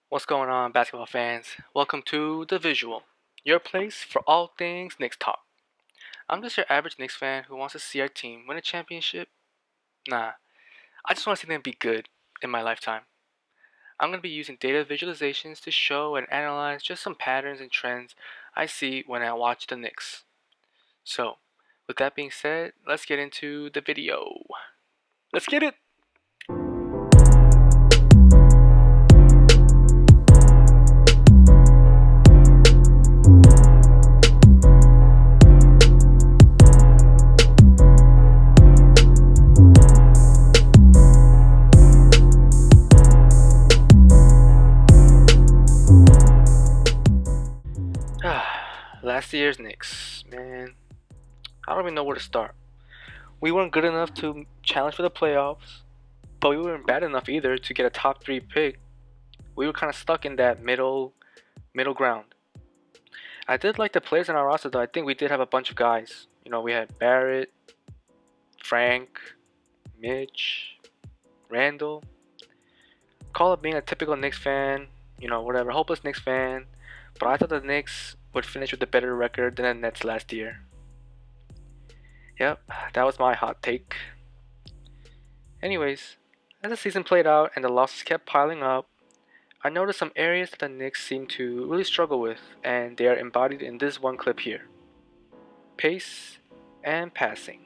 What's going on, basketball fans? Welcome to The Visual, your place for all things Knicks talk. I'm just your average Knicks fan who wants to see our team win a championship. Nah, I just want to see them be good in my lifetime. I'm going to be using data visualizations to show and analyze just some patterns and trends I see when I watch the Knicks. So, with that being said, let's get into the video. Let's get it! Last year's Knicks, man. I don't even know where to start. We weren't good enough to challenge for the playoffs, but we weren't bad enough either to get a top 3 pick. We were kind of stuck in that middle ground. I did like the players in our roster though. I think we did have a bunch of guys. We had Barrett, Frank, Mitch, Randall. Call it being a typical Knicks fan, whatever, hopeless Knicks fan. But I thought the Knicks would finish with a better record than the Nets last year. Yep, that was my hot take. Anyways, as the season played out and the losses kept piling up, I noticed some areas that the Knicks seem to really struggle with, and they are embodied in this one clip here: pace and passing.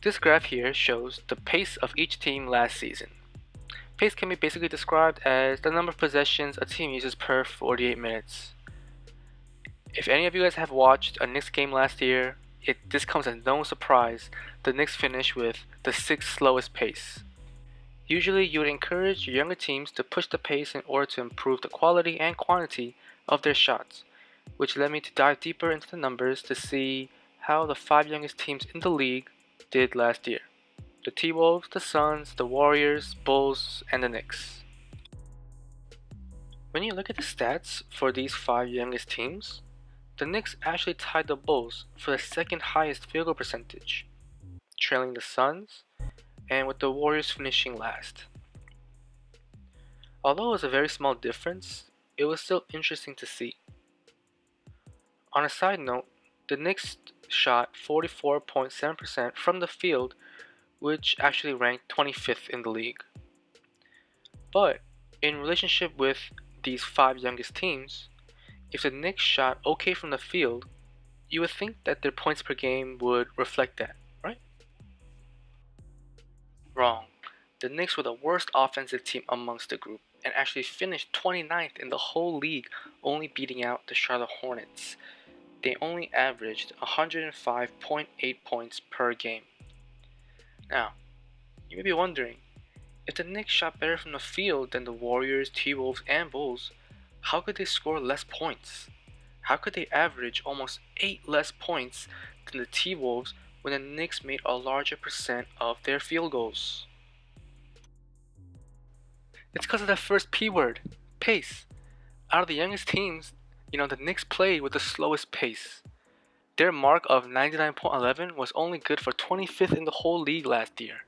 This graph here shows the pace of each team last season. Pace can be basically described as the number of possessions a team uses per 48 minutes. If any of you guys have watched a Knicks game last year, this comes as no surprise. The Knicks finish with the 6th slowest pace. Usually you would encourage your younger teams to push the pace in order to improve the quality and quantity of their shots, which led me to dive deeper into the numbers to see how the 5 youngest teams in the league did last year: the T-Wolves, the Suns, the Warriors, Bulls, and the Knicks. When you look at the stats for these 5 youngest teams, the Knicks actually tied the Bulls for the second highest field goal percentage, trailing the Suns, and with the Warriors finishing last. Although it was a very small difference, it was still interesting to see. On a side note, the Knicks shot 44.7% from the field, which actually ranked 25th in the league. But in relationship with these 5 youngest teams, if the Knicks shot okay from the field, you would think that their points per game would reflect that, right? Wrong. The Knicks were the worst offensive team amongst the group and actually finished 29th in the whole league, only beating out the Charlotte Hornets. They only averaged 105.8 points per game. Now, you may be wondering, if the Knicks shot better from the field than the Warriors, T-Wolves, and Bulls, how could they score less points? How could they average almost 8 less points than the T-Wolves when the Knicks made a larger percent of their field goals? It's because of that first P word, pace. Out of the youngest teams, the Knicks played with the slowest pace. Their mark of 99.11 was only good for 25th in the whole league last year.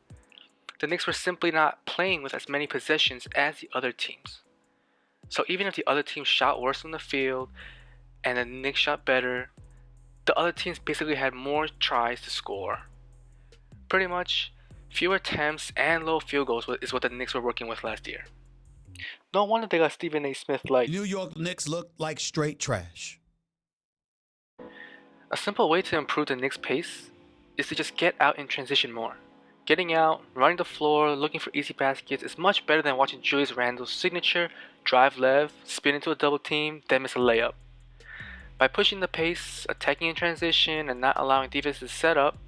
The Knicks were simply not playing with as many possessions as the other teams. So even if the other team shot worse from the field and the Knicks shot better, the other teams basically had more tries to score. Pretty much, fewer attempts and low field goals is what the Knicks were working with last year. No wonder they got Stephen A. Smith like. New York Knicks look like straight trash. A simple way to improve the Knicks' pace is to just get out in transition more. Getting out, running the floor, looking for easy baskets is much better than watching Julius Randle's signature drive left, spin into a double team, then miss a layup. By pushing the pace, attacking in transition, and not allowing defenses to set up,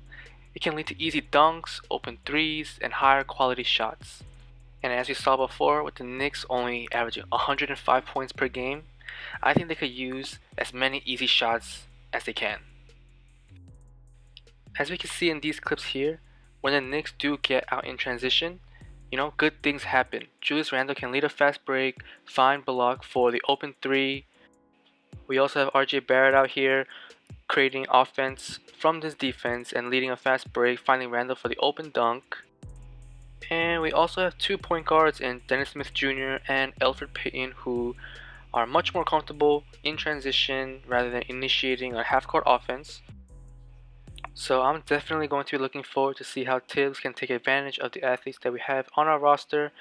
it can lead to easy dunks, open threes, and higher quality shots. And as we saw before, with the Knicks only averaging 105 points per game, I think they could use as many easy shots as they can. As we can see in these clips here, when the Knicks do get out in transition, good things happen. Julius Randle can lead a fast break, find block for the open three. We also have RJ Barrett out here creating offense from this defense and leading a fast break, finding Randall for the open dunk. And we also have 2 point guards in Dennis Smith Jr. and Elfrid Payton, who are much more comfortable in transition rather than initiating a half-court offense. So I'm definitely going to be looking forward to see how Tibbs can take advantage of the athletes that we have on our roster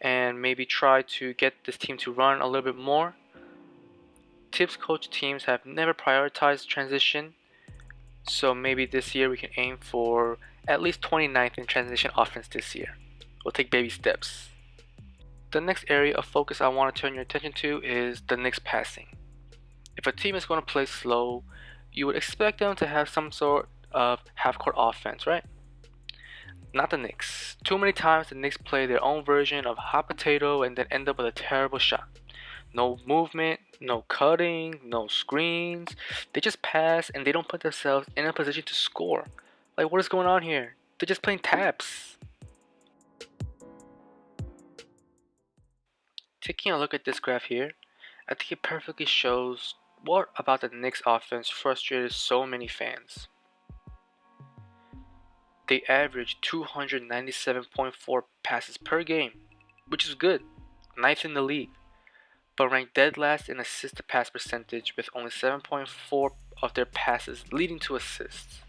and maybe try to get this team to run a little bit more. Tibbs coach teams have never prioritized transition, so maybe this year we can aim for at least 29th in transition offense this year. We'll take baby steps. The next area of focus I want to turn your attention to is the Knicks passing. If a team is going to play slow, you would expect them to have some sort of half-court offense, right? Not the Knicks. Too many times the Knicks play their own version of hot potato and then end up with a terrible shot. No movement, no cutting, no screens. They just pass and they don't put themselves in a position to score. Like, what is going on here? They're just playing taps. Taking a look at this graph here, I think it perfectly shows what about the Knicks offense frustrated so many fans. They averaged 297.4 passes per game, which is good, 9th in the league, but ranked dead last in assist to pass percentage with only 7.4 of their passes leading to assists.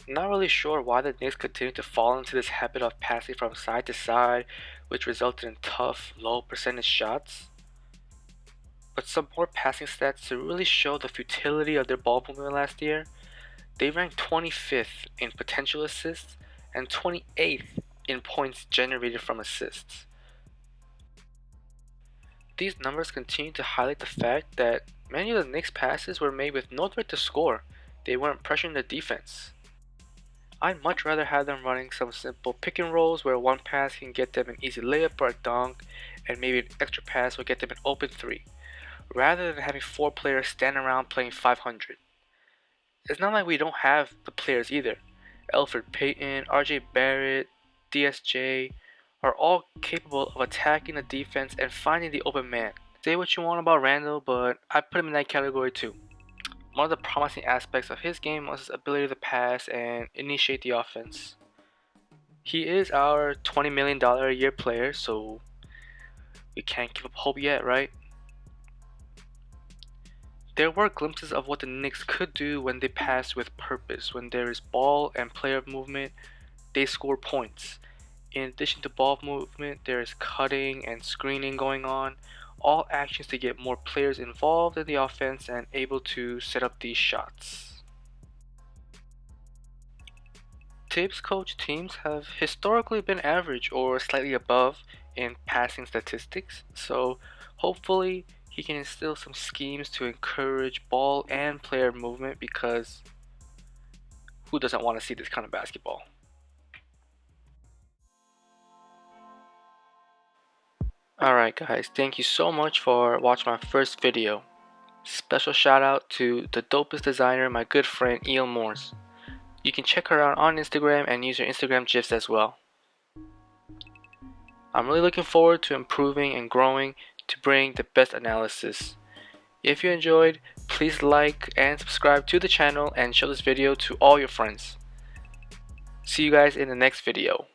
Not really sure why the Knicks continue to fall into this habit of passing from side to side, which resulted in tough, low percentage shots. But some more passing stats to really show the futility of their ball movement last year. They ranked 25th in potential assists and 28th in points generated from assists. These numbers continue to highlight the fact that many of the Knicks' passes were made with no threat to score. They weren't pressuring the defense. I'd much rather have them running some simple pick and rolls where one pass can get them an easy layup or a dunk, and maybe an extra pass will get them an open 3, rather than having 4 players stand around playing 500. It's not like we don't have the players either. Elfrid Payton, RJ Barrett, DSJ are all capable of attacking the defense and finding the open man. Say what you want about Randall, but I put him in that category too. One of the promising aspects of his game was his ability to pass and initiate the offense. He is our $20 million a year player, so we can't give up hope yet, right? There were glimpses of what the Knicks could do when they pass with purpose. When there is ball and player movement, they score points. In addition to ball movement, there is cutting and screening going on, all actions to get more players involved in the offense and able to set up these shots. Tibbs coach teams have historically been average or slightly above in passing statistics, so hopefully he can instill some schemes to encourage ball and player movement, because who doesn't want to see this kind of basketball? Alright guys, thank you so much for watching my first video. Special shout out to the dopest designer, my good friend Eel Morse. You can check her out on Instagram and use her Instagram GIFs as well. I'm really looking forward to improving and growing to bring the best analysis. If you enjoyed, please like and subscribe to the channel and show this video to all your friends. See you guys in the next video.